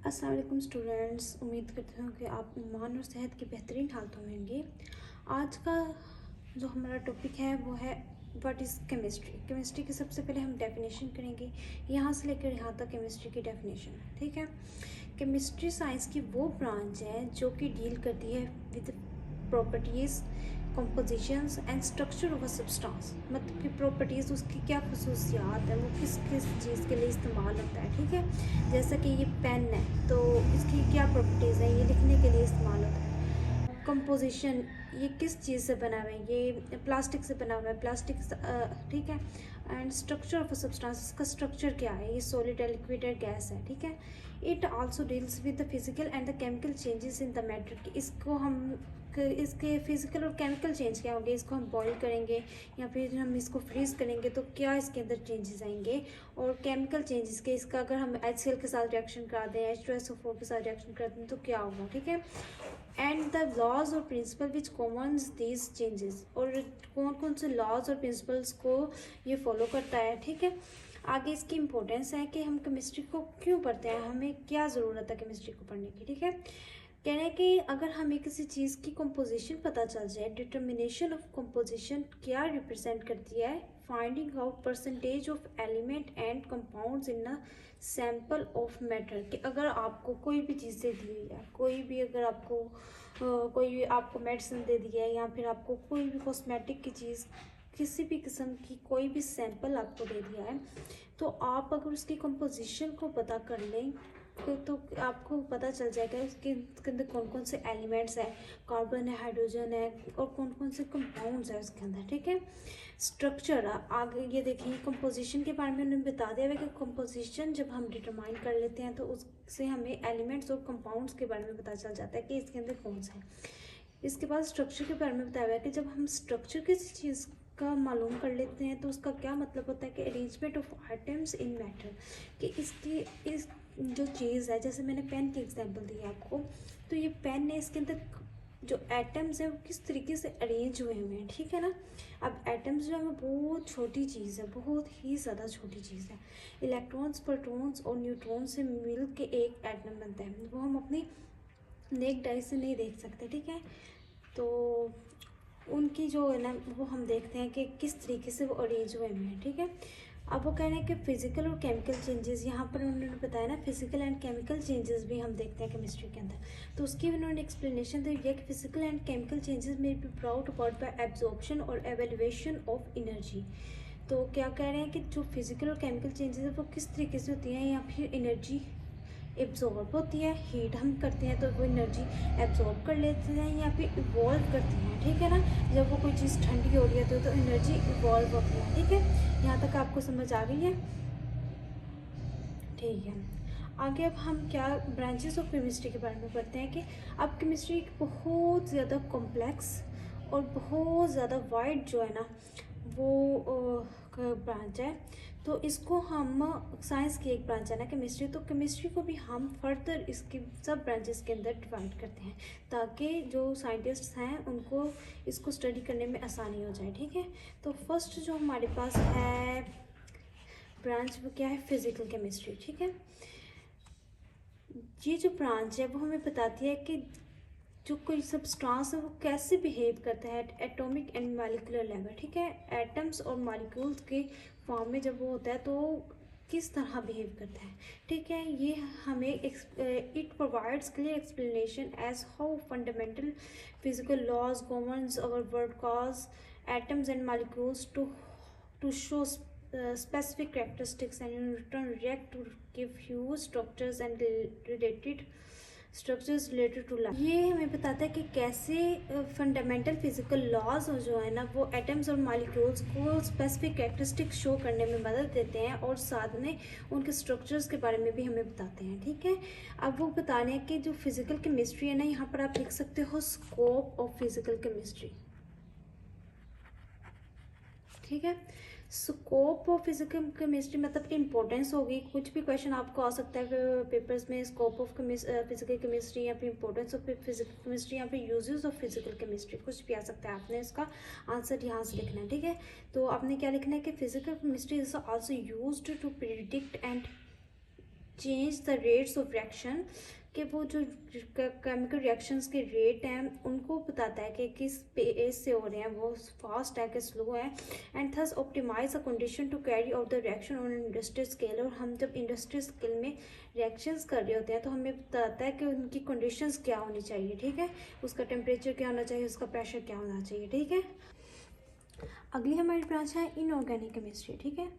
अस्सलाम वालेकुम स्टूडेंट्स, उम्मीद करती हूँ कि आप ईमान और सेहत के बेहतरीन हालतों में होंगे। आज का जो हमारा टॉपिक है वो है व्हाट इज़ केमिस्ट्री। केमिस्ट्री की सबसे पहले हम डेफिनेशन करेंगे, यहाँ से लेकर यहाँ तक केमिस्ट्री की डेफिनेशन। ठीक है। केमिस्ट्री साइंस की वो ब्रांच है जो कि डील करती है with properties, compositions and structure of a substance. मतलब कि प्रॉपर्टीज़, उसकी क्या खसूसियात है, वो किस किस चीज़ के लिए इस्तेमाल होता है। ठीक है। जैसा कि ये पेन है तो इसकी क्या प्रॉपर्टीज़ हैं, ये लिखने के लिए इस्तेमाल होता है। कंपोजिशन, ये किस चीज़ से बना हुआ है, ये प्लास्टिक से बना हुआ है, प्लास्टिक। ठीक है। And structure of a substance, इसका स्ट्रक्चर क्या है, ये सॉलिड है, लिक्विड है, गैस है। ठीक है। It also deals with the physical and the chemical changes in the matter, कि इसको हम इसके फिजिकल और केमिकल चेंज क्या होंगे, इसको हम बॉईल करेंगे या फिर हम इसको फ्रीज करेंगे तो क्या इसके अंदर चेंजेस आएंगे, और केमिकल चेंजेस के, इसका अगर हम HCl के साथ रिएक्शन करा दें, H2SO4 के साथ रिएक्शन करा दें तो क्या होगा। ठीक है। एंड द लॉज और principal which governs these changes, और कौन कौन से लॉज और प्रिंसिपल्स को ये फॉलो करता है। ठीक है। आगे इसकी इम्पोर्टेंस है कि हम केमिस्ट्री को क्यों पढ़ते हैं, हमें क्या ज़रूरत है केमिस्ट्री को पढ़ने की। ठीक है। कहना है कि अगर हमें किसी चीज़ की कंपोजिशन पता चल जाए, डिटर्मिनेशन ऑफ कंपोजिशन क्या रिप्रेजेंट करती है, finding out percentage of element and compounds in a sample of matter, कि अगर आपको कोई भी चीज़ दे दी हुई है, कोई भी अगर आपको कोई भी आपको मेडिसिन दे दी है, या फिर आपको कोई भी कॉस्मेटिक की चीज़, किसी भी किस्म की कोई भी सैंपल आपको दे दिया है, तो आप अगर उसकी कंपोजिशन को पता कर लें तो आपको पता चल जाएगा उसके अंदर कौन कौन से एलिमेंट्स हैं, कार्बन है, हाइड्रोजन है, और कौन कौन से कंपाउंड्स है उसके अंदर। ठीक है। स्ट्रक्चर, आगे ये देखिए कंपोजिशन के बारे में उन्होंने बता दिया है कि कंपोजिशन जब हम डिटरमाइन कर लेते हैं तो उससे हमें एलिमेंट्स और कंपाउंड्स के बारे में पता चल जाता है कि इसके अंदर कौन सा है। इसके बाद स्ट्रक्चर के बारे में बताया हुआ है कि जब हम स्ट्रक्चर किसी चीज़ का मालूम कर लेते हैं तो उसका क्या मतलब होता है कि arrangement of items in matter, कि इसकी इस जो चीज़ है, जैसे मैंने पेन की एग्जांपल दी है आपको, तो ये पेन है, इसके अंदर जो एटम्स है वो किस तरीके से अरेंज हुए हुए हैं। ठीक है ना। अब एटम्स जो है वो बहुत छोटी चीज़ है, बहुत ही ज़्यादा छोटी चीज़ है। इलेक्ट्रॉन्स, प्रोटॉन्स और न्यूट्रॉन्स से मिल के एक एटम बनता है, वो हम अपनी नेक डाई से नहीं देख सकते। ठीक है। तो उनकी जो है ना वो हम देखते हैं कि किस तरीके से वो अरेंज हुए हैं। ठीक है। अब वो कह रहे हैं कि फिजिकल और केमिकल चेंजेस, यहाँ पर उन्होंने बताया ना फिजिकल एंड केमिकल चेंजेस भी हम देखते हैं केमिस्ट्री के अंदर, तो उसकी उन्होंने एक्सप्लेनेशन दी है कि फिजिकल एंड केमिकल चेंजेस में be brought about by absorption और एवेल्युएशन ऑफ एनर्जी। तो क्या कह रहे हैं कि जो फिजिकल और केमिकल चेंजेस है वो किस तरीके से होती हैं, या फिर एनर्जी एब्जॉर्ब होती है, हीट हम करते हैं तो वो एनर्जी एब्जॉर्ब कर लेते हैं या फिर इवॉल्व करती हैं। ठीक है ना। जब वो कोई चीज़ ठंडी हो रही है तो एनर्जी इवॉल्व होती है। ठीक है। यहाँ तक आपको समझ आ गई है। ठीक है। आगे अब हम क्या ब्रांचेस ऑफ केमिस्ट्री के बारे में पढ़ते हैं कि अब केमिस्ट्री एक बहुत ज़्यादा कॉम्प्लेक्स और बहुत ज़्यादा वाइड जो है ना वो ब्रांच है। तो इसको हम साइंस की एक ब्रांच है ना केमिस्ट्री, तो केमिस्ट्री को भी हम फर्दर इसकी सब ब्रांचेस के अंदर डिवाइड करते हैं ताकि जो साइंटिस्ट्स हैं उनको इसको स्टडी करने में आसानी हो जाए। ठीक है। तो फर्स्ट जो हमारे पास है ब्रांच वो क्या है, फिजिकल केमिस्ट्री। ठीक है। ये जो ब्रांच है वो हमें बताती है कि जो कोई सब्सटेंस है वो कैसे बिहेव करता है एटॉमिक एंड मॉलिक्यूलर लेवल। ठीक है। एटम्स और मॉलिक्यूल्स के फॉर्म में जब वो होता है तो किस तरह बिहेव करता है। ठीक है। ये हमें it provides clear explanation as how fundamental physical laws governs our world cause atoms and molecules to show specific characteristics and in return react to give huge structures and related structures related to life. ये हमें बताता है कि कैसे fundamental physical laws जो है ना वो एटम्स और मॉलिक्यूल्स को स्पेसिफिक कैरेक्टरिस्टिक्स शो करने में मदद देते हैं और साथ में उनके स्ट्रक्चर्स के बारे में भी हमें बताते हैं। ठीक है। अब वो बताने हैं कि जो फिजिकल केमिस्ट्री है ना, यहाँ पर आप लिख सकते हो स्कोप ऑफ फिजिकल केमिस्ट्री। ठीक है। स्कोप ऑफ फिजिकल केमिस्ट्री मतलब कि इंपॉर्टेंस होगी, कुछ भी क्वेश्चन आपको आ सकता है पेपर्स में, स्कोप ऑफ फिजिकल केमिस्ट्री या फिर इंपॉर्टेंस ऑफ फिजिकल केमिस्ट्री या फिर यूजेस ऑफ फिजिकल केमिस्ट्री, कुछ भी आ सकता है। आपने इसका आंसर यहाँ से लिखना है। ठीक है। तो आपने क्या लिखना है कि physical chemistry is also used to predict and change the rates of reaction, कि वो जो केमिकल रिएक्शंस के रेट हैं उनको बताता है कि किस पेस से हो रहे हैं, वो फास्ट है कि स्लो है। And thus optimise a condition to carry out the reaction on industrial scale. और हम जब इंडस्ट्रियल स्केल में रिएक्शंस कर रहे होते हैं तो हमें बताता है कि उनकी कंडीशंस क्या होनी चाहिए, ठीक है, उसका टेम्परेचर क्या होना चाहिए, उसका प्रेशर क्या होना चाहिए, ठीक है। अगली हमारी ब्रांच है इनऑर्गेनिक केमिस्ट्री, ठीक है।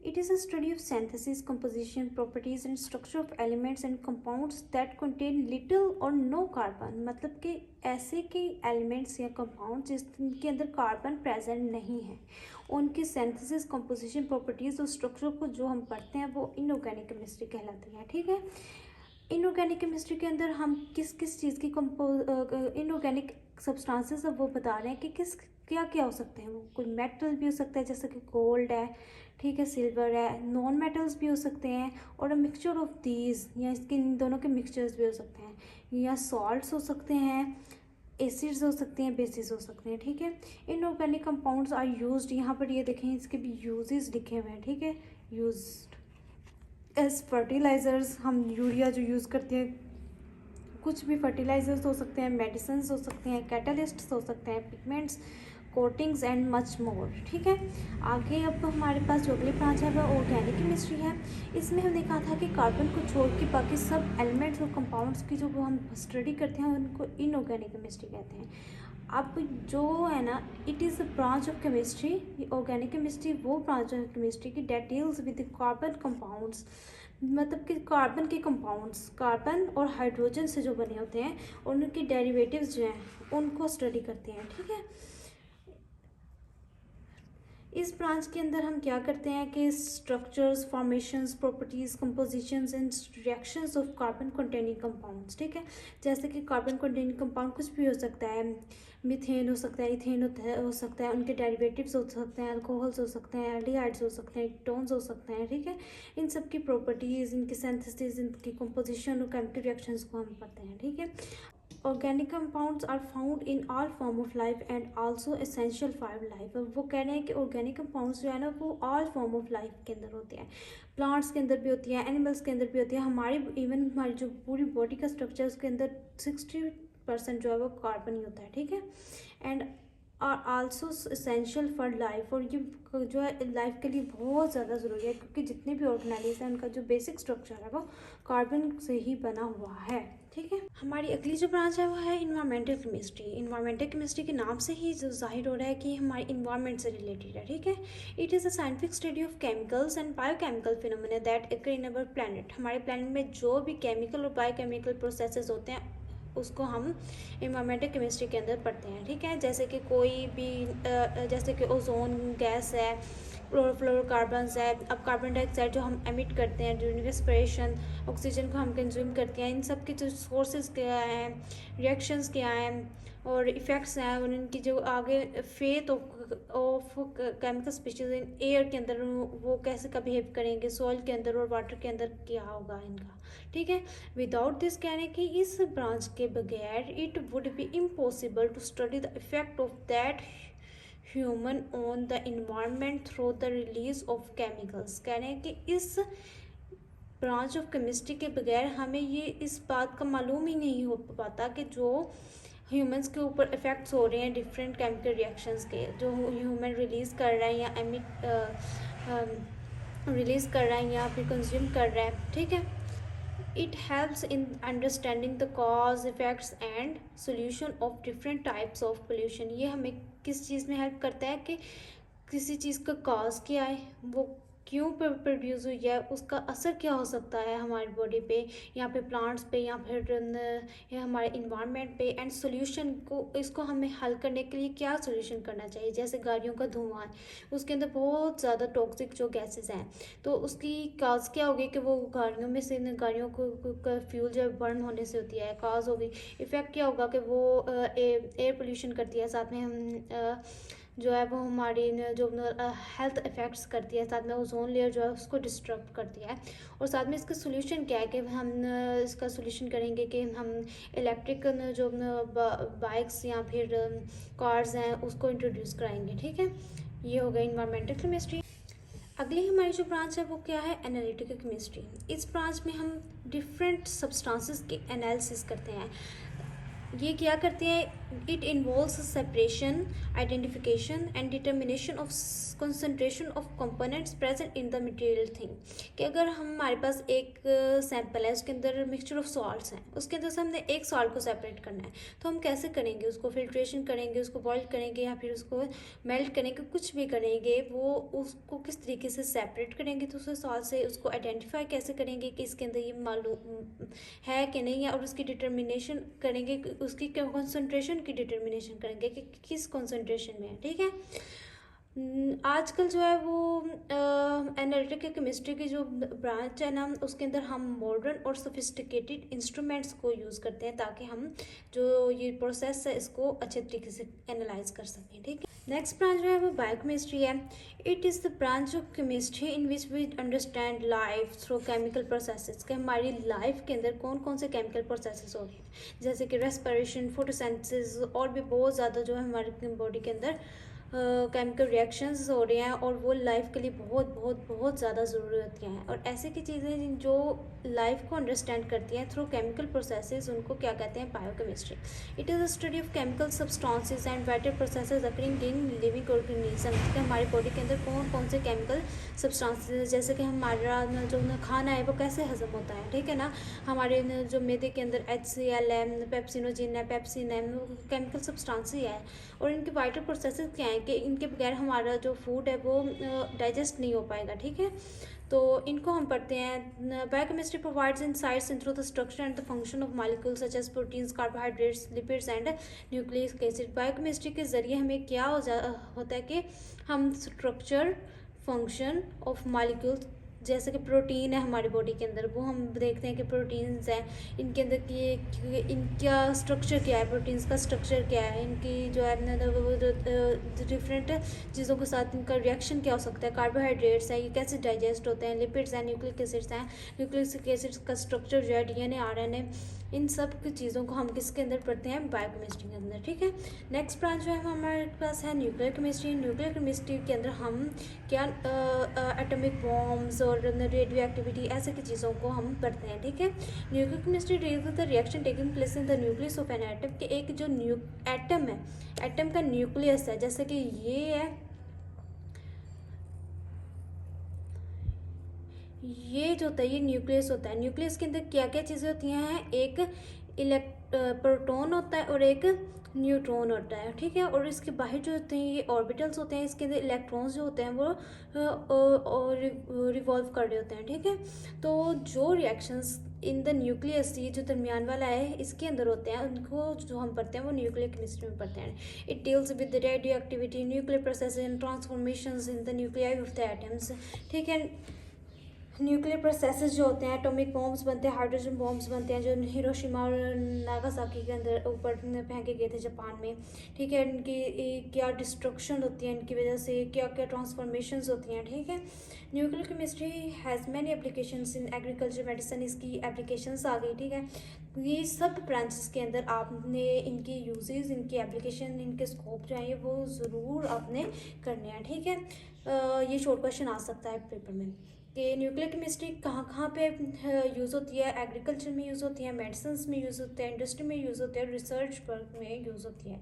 It is a study of synthesis, composition, properties and structure of elements and compounds that contain little और नो कार्बन। मतलब कि ऐसे के एलिमेंट्स या कंपाउंड्स जिनके अंदर कार्बन प्रेजेंट नहीं है, उनकी सिंथेसिस, कंपोजिशन, प्रॉपर्टीज और स्ट्रक्चर को जो हम पढ़ते हैं वो इनऑर्गेनिक केमिस्ट्री कहलाती है, ठीक है। इनऑर्गेनिक केमिस्ट्री के अंदर हम किस किस चीज़ की इनऑर्गेनिक सब्सटेंसेस वो बता रहे हैं कि किस क्या क्या हो सकते हैं। वो कोई मेटल भी हो सकता है जैसे कि गोल्ड है, ठीक है, सिल्वर है, नॉन मेटल्स भी हो सकते हैं, और अ मिक्सचर ऑफ दीज, या इसके इन दोनों के मिक्सचर्स भी हो सकते हैं, या सॉल्ट्स हो सकते हैं, एसिड्स हो सकते हैं, बेसिस हो सकते हैं, ठीक है। इनऑर्गेनिक कंपाउंड्स आर यूज्ड, यहाँ पर ये देखें इसके भी यूजेस लिखे हुए हैं, ठीक है, यूज्ड एज फर्टिलाइज़र्स। हम यूरिया जो यूज़ करते हैं, कुछ भी फर्टिलाइजर्स हो सकते हैं, मेडिसिन हो सकते हैं, कैटलिस्ट्स हो सकते हैं, pigments, coatings and much more, ठीक है। आगे अब हमारे पास जो अगली ब्रांच है वह ऑर्गेनिक केमिस्ट्री है। इसमें हमने कहा था कि कार्बन को छोड़ के बाकी सब एलिमेंट्स और कंपाउंड्स की जो वो हम स्टडी करते हैं उनको इनऑर्गेनिक केमिस्ट्री कहते हैं। अब जो है ना, it is a branch of chemistry, organic chemistry वो ब्रांच ऑफ केमिस्ट्री की date deals with carbon compounds. मतलब कि कार्बन के कंपाउंड्स, कार्बन और हाइड्रोजन से जो बने होते हैं उनके डेरिवेटिव्स जो हैं उनको स्टडी करते हैं, ठीक है। इस ब्रांच के अंदर हम क्या करते हैं कि structures, formations, properties, compositions and reactions of carbon containing compounds, ठीक है। जैसे कि कार्बन कंटेनिंग कंपाउंड कुछ भी हो सकता है, मीथेन हो सकता है, इथेन हो सकता है, उनके डेरिवेटिव्स हो सकते हैं, अल्कोहल्स हो सकते हैं, एल्डिहाइड्स हो सकते हैं, कीटोन्स हो सकते हैं, ठीक है। इन सब की प्रॉपर्टीज़, इनकी सिंथेसिस, इनकी कंपोजिशन और केमिकल रिएक्शंस को हम पढ़ते हैं, ठीक है। Organic compounds are found in all form of life and also essential for life. वो कह रहे हैं कि ऑर्गेनिक कंपाउंड्स जो है ना वो ऑल फॉर्म ऑफ लाइफ के अंदर होते हैं, प्लांट्स के अंदर भी होती है, एनिमल्स के अंदर भी होती है, हमारी इवन हमारी जो पूरी बॉडी का स्ट्रक्चर है उसके अंदर 60% जो है वो कार्बन ही होता है, ठीक है। And are also essential for life, और ये जो है लाइफ के लिए बहुत ज़्यादा ज़रूरी है क्योंकि जितने भी ऑर्गेनाइज हैं उनका जो बेसिक स्ट्रक्चर है वो कार्बन से ही बना हुआ है, ठीक है। हमारी अगली जो ब्रांच है वो है इन्वायरमेंटल केमिस्ट्री। इन्वायरमेंटल केमिस्ट्री के नाम से ही जो जाहिर हो रहा है कि हमारे इन्वायरमेंट से रिलेटेड है, ठीक है। It is a scientific study of chemicals and biochemical phenomena that occur in our planet. हमारे प्लैनेट में जो भी केमिकल और बायोकेमिकल प्रोसेसेस होते हैं उसको हम इन्वायरमेंटल केमिस्ट्री के अंदर पढ़ते हैं, ठीक है। जैसे कि कोई भी जैसे कि ओजोन गैस है, क्लोरोफ्लोरोकार्बन्स है, अब कार्बन डाइऑक्साइड जो हम एमिट करते हैं ड्यूरिंग रेस्पिरेशन, ऑक्सीजन को हम कंज्यूम करते हैं, इन सब के जो सोर्सेज क्या हैं, रिएक्शंस क्या हैं और इफ़ेक्ट्स हैं, और इनकी जो आगे faith of chemical species in air के अंदर वो कैसे का बिहेव करेंगे, सॉइल के अंदर और वाटर के अंदर क्या होगा इनका, ठीक है। विदाउट दिस कहने कि इस ब्रांच के बगैर it would be impossible to study the effect of that human on the environment through the release of chemicals. कह रहे हैं कि इस ब्रांच ऑफ केमिस्ट्री के बगैर हमें ये इस बात का मालूम ही नहीं हो पाता कि जो ह्यूमंस के ऊपर इफ़ेक्ट्स हो रहे हैं डिफरेंट केमिकल रिएक्शंस के, जो ह्यूमन रिलीज़ कर रहा है या रिलीज़ कर रहा है या फिर कंज्यूम कर रहा है, ठीक है। It helps in understanding the cause, effects and solution of different types of pollution। ये हमें किस चीज़ में हेल्प करता है कि किसी चीज़ का कॉज क्या है, वो क्यों प्रोड्यूस हुई है, उसका असर क्या हो सकता है हमारी बॉडी पे, यहाँ पे प्लांट्स पे, या फिर या हमारे इन्वायरमेंट पे, एंड सोल्यूशन को, इसको हमें हल करने के लिए क्या सोल्यूशन करना चाहिए। जैसे गाड़ियों का धुआं है, उसके अंदर बहुत ज़्यादा टॉक्सिक जो गैसेस हैं, तो उसकी काज क्या होगी कि वो गाड़ियों में से गाड़ियों को फ्यूल जो बर्न होने से होती है, काज होगी। इफ़ेक्ट क्या होगा कि वो एयर पोल्यूशन करती है, साथ में हम जो है वो हमारी जो हेल्थ इफ़ेक्ट्स करती है, साथ में ओजोन लेयर जो है उसको डिस्टर्ब करती है। और साथ में इसका सोल्यूशन क्या है कि हम इसका सोल्यूशन करेंगे कि हम इलेक्ट्रिक जो बाइक्स या फिर कार्स हैं उसको इंट्रोड्यूस कराएंगे, ठीक है। ये हो गई इन्वायरमेंटल केमिस्ट्री। अगली हमारी जो ब्रांच है वो क्या है, एनालिटिकल केमिस्ट्री। इस ब्रांच में हम डिफरेंट सब्सटेंसेस के एनालिसिस करते हैं। ये क्या करते हैं, it involves separation, identification and determination of concentration of components present in the material thing. कि अगर हमारे पास एक सैंपल है, उसके अंदर मिक्सचर ऑफ सॉल्ट्स हैं, उसके अंदर से हमने एक सॉल्ट को सेपरेट करना है, तो हम कैसे करेंगे, उसको फिल्ट्रेशन करेंगे, उसको बॉइल करेंगे या फिर उसको मेल्ट करेंगे, कुछ भी करेंगे, वो उसको किस तरीके से सेपरेट करेंगे तो उसे सॉल्ट से, उसको आइडेंटिफाई कैसे करेंगे कि इसके अंदर ये मालूम है कि नहीं है, और उसकी डिटर्मिनेशन करेंगे, उसकी कंसंट्रेशन की डिटर्मिनेशन करेंगे कि किस कंसंट्रेशन में है। ठीक है, आजकल जो है वो एनालिटिकल केमिस्ट्री की जो ब्रांच है ना, उसके अंदर हम मॉडर्न और सोफिस्टिकेटेड इंस्ट्रूमेंट्स को यूज़ करते हैं ताकि हम जो ये प्रोसेस है इसको अच्छे तरीके से एनालाइज कर सकें। ठीक है, नेक्स्ट ब्रांच जो है वो बायोकेमिस्ट्री है। It is the branch of chemistry in which we understand life through chemical processes. कि हमारी लाइफ के अंदर कौन कौन से केमिकल प्रोसेसेस हो रहे हैं, जैसे कि रेस्पिरेशन, फोटोसिंथेसिस और भी बहुत ज़्यादा जो है हमारी बॉडी के अंदर केमिकल रिएक्शंस हो रहे हैं, और वो लाइफ के लिए बहुत बहुत बहुत ज़्यादा ज़रूरी होती हैं। और ऐसे की चीज़ें जो लाइफ को अंडरस्टैंड करती हैं थ्रू केमिकल प्रोसेसेस, उनको क्या कहते हैं, biochemistry. It is a study of chemical substances and vital processes occurring in living organism. कि हमारी बॉडी के अंदर कौन कौन से केमिकल सब्सटेंसेस, जैसे कि हमारा जो खाना है वो कैसे हजम होता है। ठीक है ना, हमारे जो मैदे के अंदर HCl है, पेप्सिनोजिन है, पेप्सिन है, वो केमिकल सब्सटेंस ही है। और इनके वाइटल प्रोसेसेस क्या हैं कि इनके बगैर हमारा जो फूड है वो डाइजेस्ट नहीं हो पाएगा। ठीक है, तो इनको हम पढ़ते हैं। Biochemistry provides insights into the structure and the function of molecules such as proteins, carbohydrates, lipids and nucleic acid. Biochemistry के ज़रिए हमें क्या होता है कि हम स्ट्रक्चर, फंक्शन ऑफ मॉलिक्यूल्स, जैसे कि प्रोटीन है हमारी बॉडी के अंदर, वो हम देखते हैं कि प्रोटीन्स हैं, इनके अंदर की इनका स्ट्रक्चर क्या है, प्रोटीन्स का स्ट्रक्चर क्या है, इनकी जो है डिफरेंट चीज़ों के साथ इनका रिएक्शन क्या हो सकता है, कार्बोहाइड्रेट्स हैं ये कैसे डाइजेस्ट होते हैं, लिपिड्स हैं, न्यूक्लिक एसिड्स हैं, न्यूक्लिक एसिड्स का स्ट्रक्चर जो है DNA, RNA, इन सब की चीज़ों को हम किसके अंदर पढ़ते हैं, बायोकेमिस्ट्री के अंदर। ठीक है, नेक्स्ट ब्रांच जो है हमारे पास है न्यूक्लियर केमिस्ट्री। न्यूक्लियर केमिस्ट्री के अंदर हम क्या एटॉमिक बॉम्ब्स और रेडियो एक्टिविटी ऐसे की चीज़ों को हम पढ़ते हैं। ठीक है, nuclear chemistry deals with the reaction taking place in the nucleus of an atom. के एक जो एटम है, एटम का न्यूक्लियस है, जैसे कि ये है, ये जो होता है ये न्यूक्लियस होता है। न्यूक्लियस के अंदर क्या क्या चीज़ें होती हैं, एक प्रोटॉन होता है और एक न्यूट्रॉन होता है। ठीक है, और इसके बाहर जो होते हैं ये ऑर्बिटल्स होते हैं, इसके अंदर इलेक्ट्रॉन्स जो होते हैं वो रिवॉल्व कर रहे होते हैं। ठीक है, तो जो रिएक्शंस इन द न्यूक्लियस, ये जो दरमियान वाला है इसके अंदर होते हैं, उनको जो हम पढ़ते हैं वो न्यूक्लियर केमिस्ट्री में पढ़ते हैं। It deals with the radio activity, nuclear process and transformations in the nuclei of the atoms. ठीक है, न्यूक्लियर प्रोसेसेस जो होते हैं, एटॉमिक बॉम्ब्स बनते हैं, हाइड्रोजन बॉम्ब्स बनते हैं, जो हिरोशिमा और नागासाकी के अंदर ऊपर फेंके गए थे जापान में। ठीक है, इनकी क्या डिस्ट्रक्शन होती है, इनकी वजह से क्या क्या ट्रांसफॉर्मेशंस होती हैं। ठीक है, nuclear chemistry has many applications in agriculture, medicine, इसकी एप्लीकेशंस आ गई। ठीक है, ये सब ब्रांचेस के अंदर आपने इनकी यूजेस, इनकी एप्लीकेशन, इनके स्कोप जो है वो ज़रूर आपने करने हैं। ठीक है, ये शॉर्ट क्वेश्चन आ सकता है पेपर में कि न्यूक्लियर केमिस्ट्री कहाँ कहाँ पे यूज़ होती है। एग्रीकल्चर में यूज़ होती है, मेडिसिन में यूज़ होती है, इंडस्ट्री में यूज़ होती है, रिसर्च वर्क में यूज़ होती है।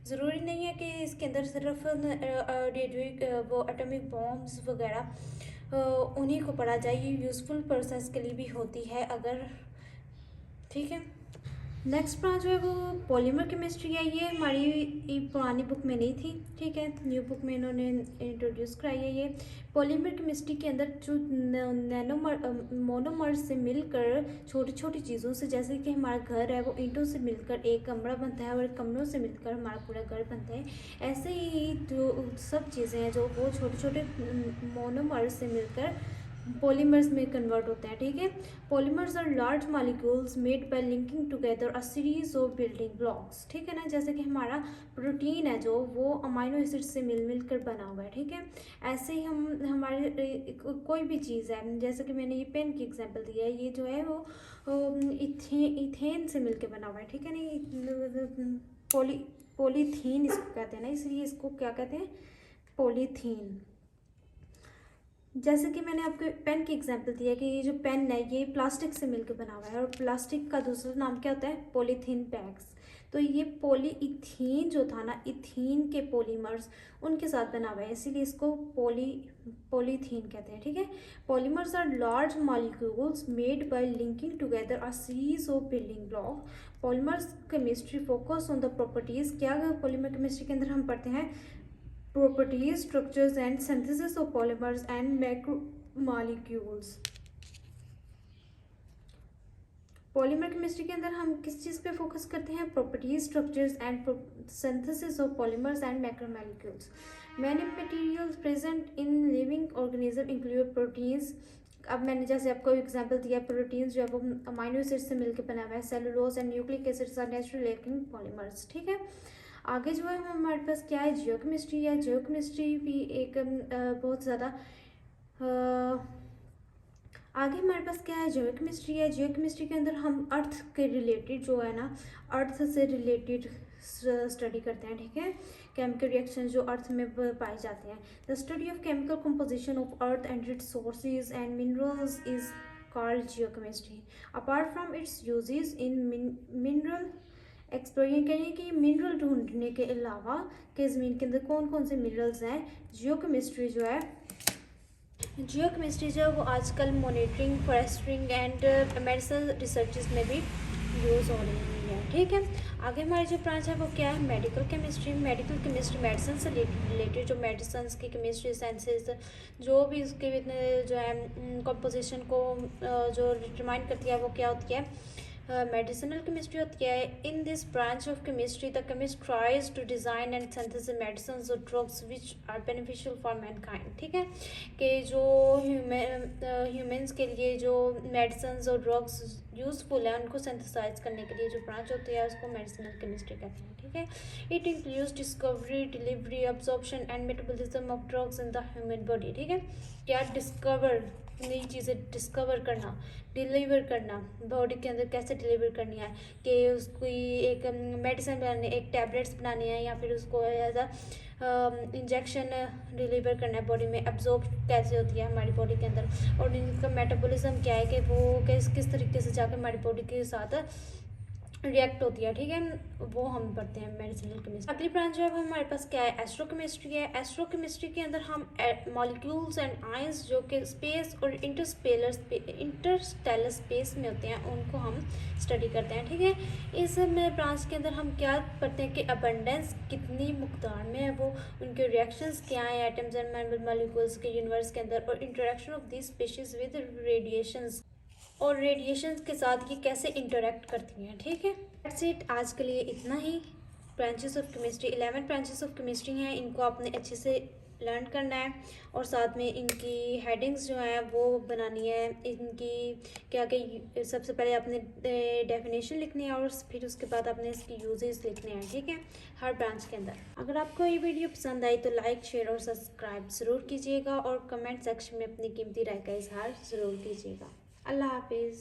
ज़रूरी नहीं है कि इसके अंदर सिर्फ रेडियो वो एटॉमिक बॉम्ब्स वगैरह उन्हीं को पढ़ा जाए, ये यूज़फुल प्रोसेस के लिए भी होती है अगर। ठीक है, नेक्स्ट ब्रांच जो है वो पॉलीमर केमिस्ट्री है। ये हमारी पुरानी बुक में नहीं थी। ठीक है, न्यू बुक में इन्होंने इंट्रोड्यूस कराई है। ये पॉलीमर केमिस्ट्री के अंदर जो मोनोमर से मिलकर छोटी छोटी चीज़ों से, जैसे कि हमारा घर है वो ईंटों से मिलकर एक कमरा बनता है और कमरों से मिलकर हमारा पूरा घर बनता है, ऐसे ही जो सब चीज़ें हैं जो वो छोटे छोटे मोनोमर से मिलकर पॉलीमर्स में कन्वर्ट होते हैं। ठीक है, polymers are large molecules made by linking together a series of building blocks. ठीक है ना, जैसे कि हमारा प्रोटीन है जो वो अमाइनो एसिड से मिल कर बना हुआ है। ठीक है, ऐसे ही हम हमारे कोई भी चीज़ है, जैसे कि मैंने ये पेन की एग्जांपल दी है, ये जो है वो इथेन से मिलकर बना हुआ है। ठीक है ना, पॉलीथीन इसको कहते हैं ना, इसलिए इसको क्या कहते हैं, पॉलीथीन। जैसे कि मैंने आपको पेन की एग्जांपल दिया कि ये जो पेन है ये प्लास्टिक से मिलकर बना हुआ है, और प्लास्टिक का दूसरा नाम क्या होता है, पॉलीथीन बैग्स। तो ये पॉलीइथीन जो था ना, इथीन के पॉलीमर्स उनके साथ बना हुआ है, इसीलिए इसको पॉलीथीन कहते हैं। ठीक है। Polymers are large molecules made by linking together a series of building block. Polymers chemistry focus on the properties. क्या पॉलीमर केमिस्ट्री के अंदर हम पढ़ते हैं properties, structures and synthesis of polymers and macromolecules। Polymer chemistry के अंदर हम किस चीज़ पे फोकस करते हैं, properties, structures and synthesis of polymers and macromolecules. Many materials present in living organism include proteins. अब मैंने जैसे आपको एग्जांपल दिया, प्रोटीन्स जो है वो अमाइनो एसिड से मिलकर बना हुआ है। Cellulose and nucleic acids are natural living polymers. ठीक है। आगे जो है हमारे पास क्या है, जियोकेमिस्ट्री है। जियोकेमिस्ट्री भी एक बहुत ज़्यादा आगे हमारे पास क्या है, जियोकेमिस्ट्री है। जियोकेमिस्ट्री के अंदर हम अर्थ के रिलेटेड जो है ना, अर्थ से रिलेटेड स्टडी करते हैं। ठीक है। केमिकल रिएक्शन जो अर्थ में पाए जाते हैं। The study of chemical composition of earth and it's sources and minerals is called geochemistry. Apart from its uses in mineral exploring करिए कि मिनरल ढूंढने के अलावा कि ज़मीन के अंदर कौन कौन से मिनरल्स हैं, जियोकेमिस्ट्री जो है वो आजकल मॉनिटरिंग, फॉरेस्ट्रिंग एंड मेडिसिन रिसर्चेस में भी यूज़ हो रही है। ठीक है। आगे हमारी जो ब्रांच है वो क्या है, medical chemistry. Medical chemistry medicine से रिलेटेड जो मेडिसिन की केमिस्ट्री, साइंसेस जो भी उसके जो है कंपोजिशन को जो डिटरमाइन करती है वो क्या होती है, मेडिसिनल केमिस्ट्री होती है। In this branch of chemistry the chemist tries to design and synthesis medicine और drugs which are beneficial for mankind. ठीक है। कि जो ह्यूमंस के लिए जो मेडिसिन और ड्रग्स यूज़फुल है उनको सिंथेसाइज करने के लिए जो ब्रांच होती है उसको मेडिसिनल केमिस्ट्री कहते हैं। ठीक है। It includes discovery, delivery, absorption and metabolism of drugs in the human body. ठीक है। क्या डिस्कवर, नई चीज़ें डिस्कवर करना, डिलीवर करना, बॉडी के अंदर कैसे डिलीवर करनी है, कि उसको एक मेडिसिन बनानी, एक टैबलेट्स बनानी है, या फिर उसको एज अ इंजेक्शन डिलीवर करना है बॉडी में, एब्जॉर्ब कैसे होती है हमारी बॉडी के अंदर, और इनका मेटाबॉलिज्म क्या है कि वो किस तरीके से जाकर हमारी बॉडी के साथ रिएक्ट होती है। ठीक है। वो हम पढ़ते हैं मेडिसिनल केमिस्ट्री। अगली ब्रांच जो है हमारे पास क्या है, एस्ट्रोकेमिस्ट्री है। एस्ट्रोकेमिस्ट्री के अंदर हम मॉलिक्यूल्स एंड आयंस जो कि स्पेस और इंटरस्टेलर स्पेस में होते हैं उनको हम स्टडी करते हैं। ठीक है। इस ब्रांच के अंदर हम क्या पढ़ते हैं कि अबंडेंस कितनी मकदार में है वो, उनके रिएक्शंस क्या हैं एटम्स एंड मॉलिक्यूल्स के यूनिवर्स के अंदर, और interaction of this species with radiations, और रेडिएशंस के साथ ये कैसे इंटरेक्ट करती हैं। ठीक है। दैट्स इट, आज के लिए इतना ही। Branches of chemistry 11 branches of chemistry हैं, इनको आपने अच्छे से लर्न करना है, और साथ में इनकी हेडिंग्स जो हैं वो बनानी है। इनकी क्या कि सबसे पहले आपने डेफिनेशन लिखनी है, और फिर उसके बाद आपने इसकी यूजेस लिखने हैं। ठीक है। हर ब्रांच के अंदर। अगर आपको ये वीडियो पसंद आई तो लाइक, शेयर और सब्सक्राइब ज़रूर कीजिएगा, और कमेंट सेक्शन में अपनी कीमती राय का इजहार ज़रूर कीजिएगा। अल्लाह हाफिज़।